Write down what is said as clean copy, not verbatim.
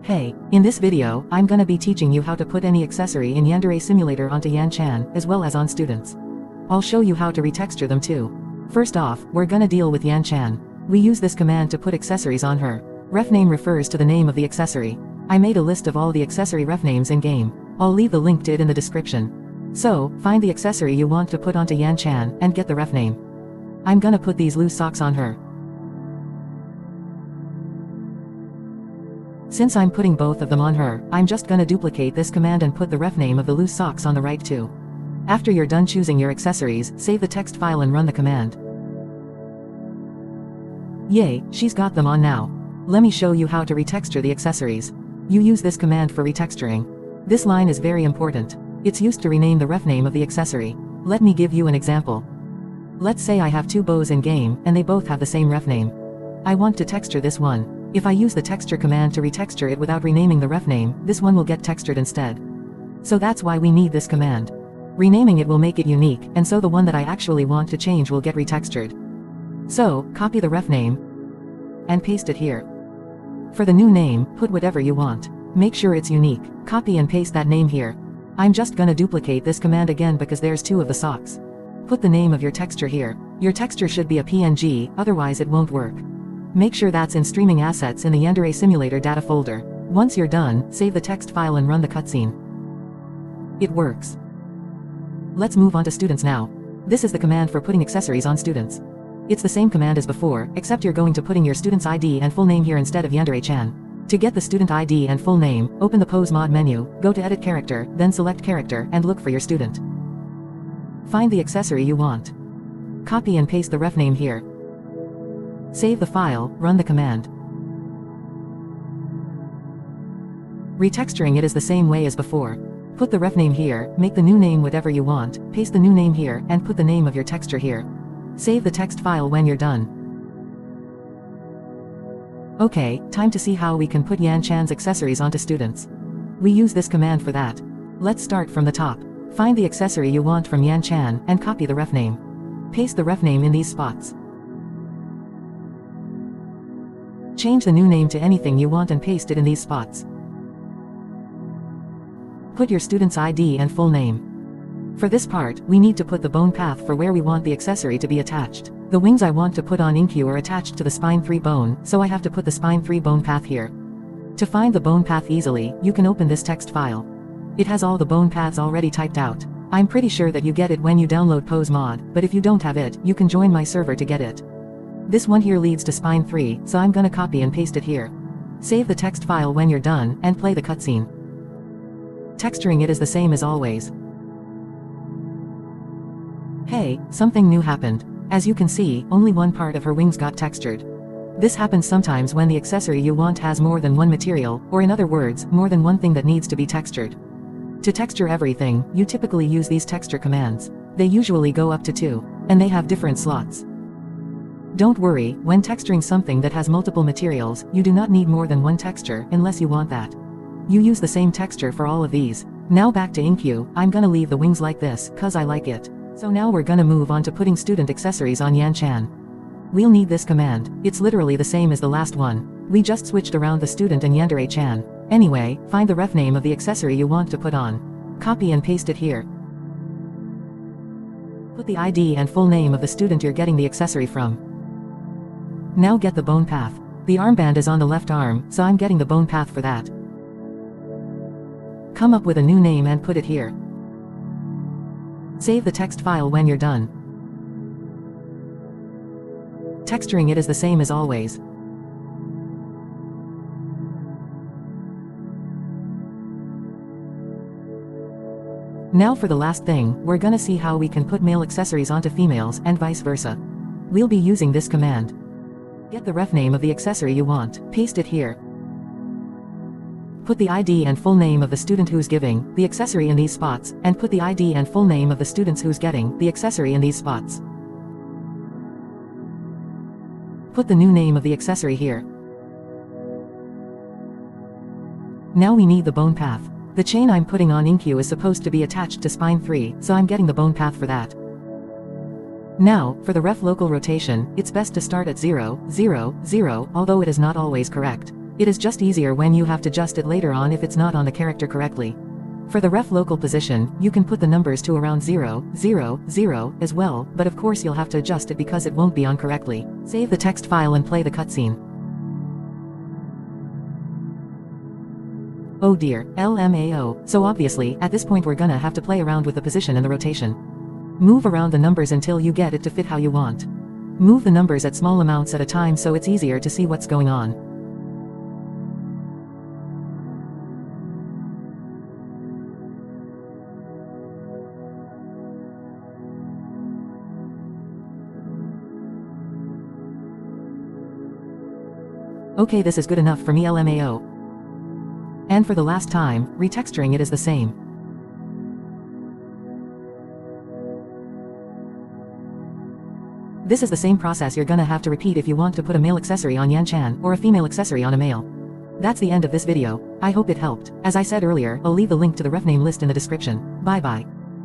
Hey, in this video, I'm gonna be teaching you how to put any accessory in Yanderesimulator onto YANCHAN, as well as on students. I'll show you how to retexture them too. First off, we're gonna deal with YANCHAN. We use this command to put accessories on her. RefName refers to the name of the accessory. I made a list of all the accessory refnames in game. I'll leave the link to it in the description. So, find the accessory you want to put onto YANCHAN, and get the refname. I'm gonna put these loose socks on her. Since I'm putting both of them on her, I'm just gonna duplicate this command and put the refname of the loose socks on the right too. After you're done choosing your accessories, save the text file and run the command. Yay, she's got them on now. Let me show you how to retexture the accessories. You use this command for retexturing. This line is very important. It's used to rename the refname of the accessory. Let me give you an example. Let's say I have two bows in game, and they both have the same refname. I want to texture this one. If I use the texture command to retexture it without renaming the refname, this one will get textured instead. So that's why we need this command. Renaming it will make it unique, and so the one that I actually want to change will get retextured. So, copy the refname and paste it here. For the new name, put whatever you want. Make sure it's unique. Copy and paste that name here. I'm just gonna duplicate this command again because there's two of the socks. Put the name of your texture here. Your texture should be a PNG, otherwise it won't work. Make sure that's in Streaming Assets in the Yanderesimulator data folder. Once you're done, save the text file and run the cutscene. It works. Let's move on to students now. This is the command for putting accessories on students. It's the same command as before, except you're going to putting your student's ID and full name here instead of Yandere-chan. To get the student ID and full name, open the Posemod menu, go to Edit Character, then select Character and look for your student. Find the accessory you want. Copy and paste the refname here. Save the file, run the command. Retexturing it is the same way as before. Put the refname here, make the new name whatever you want, paste the new name here, and put the name of your texture here. Save the text file when you're done. Okay, time to see how we can put YANCHAN'S accessories onto students. We use this command for that. Let's start from the top. Find the accessory you want from YANCHAN, and copy the refname. Paste the refname in these spots. Change the new name to anything you want and paste it in these spots. Put your student's ID and full name. For this part, we need to put the bone path for where we want the accessory to be attached. The wings I want to put on InQ are attached to the spine 3 bone, so I have to put the spine 3 bone path here. To find the bone path easily, you can open this text file. It has all the bone paths already typed out. I'm pretty sure that you get it when you download Posemod, but if you don't have it, you can join my server to get it. This one here leads to spine 3, so I'm gonna copy and paste it here. Save the text file when you're done, and play the cutscene. Texturing it is the same as always. Hey, something new happened. As you can see, only one part of her wings got textured. This happens sometimes when the accessory you want has more than one material, or in other words, more than one thing that needs to be textured. To texture everything, you typically use these texture commands. They usually go up to 2, and they have different slots. Don't worry, when texturing something that has multiple materials, you do not need more than one texture, unless you want that. You use the same texture for all of these. Now back to InQ, I'm gonna leave the wings like this, cause I like it. So now we're gonna move on to putting student accessories on YANCHAN. We'll need this command. It's literally the same as the last one. We just switched around the student and Yandere-chan. Anyway, find the refname of the accessory you want to put on. Copy and paste it here. Put the ID and full name of the student you're getting the accessory from. Now get the bone path. The armband is on the left arm, so I'm getting the bone path for that. Come up with a new name and put it here. Save the text file when you're done. Texturing it is the same as always. Now for the last thing, we're gonna see how we can put male accessories onto females and vice versa. We'll be using this command. Get the refname of the accessory you want, paste it here. Put the ID and full name of the student who's giving the accessory in these spots, and put the ID and full name of the students who's getting the accessory in these spots. Put the new name of the accessory here. Now we need the bone path. The chain I'm putting on InQ is supposed to be attached to spine 3, so I'm getting the bone path for that. Now, for the ref local rotation, it's best to start at 0, 0, 0, although it is not always correct. It is just easier when you have to adjust it later on if it's not on the character correctly. For the ref local position, you can put the numbers to around 0, 0, 0 as well, but of course you'll have to adjust it because it won't be on correctly. Save the text file and play the cutscene. Oh dear, LMAO, so obviously, at this point we're gonna have to play around with the position and the rotation. Move around the numbers until you get it to fit how you want. Move the numbers at small amounts at a time so it's easier to see what's going on. Okay, this is good enough for me, LMAO. And for the last time, retexturing it is the same. This is the same process you're gonna have to repeat if you want to put a male accessory on Yanchan, or a female accessory on a male. That's the end of this video. I hope it helped. As I said earlier, I'll leave the link to the ref name list in the description. Bye bye.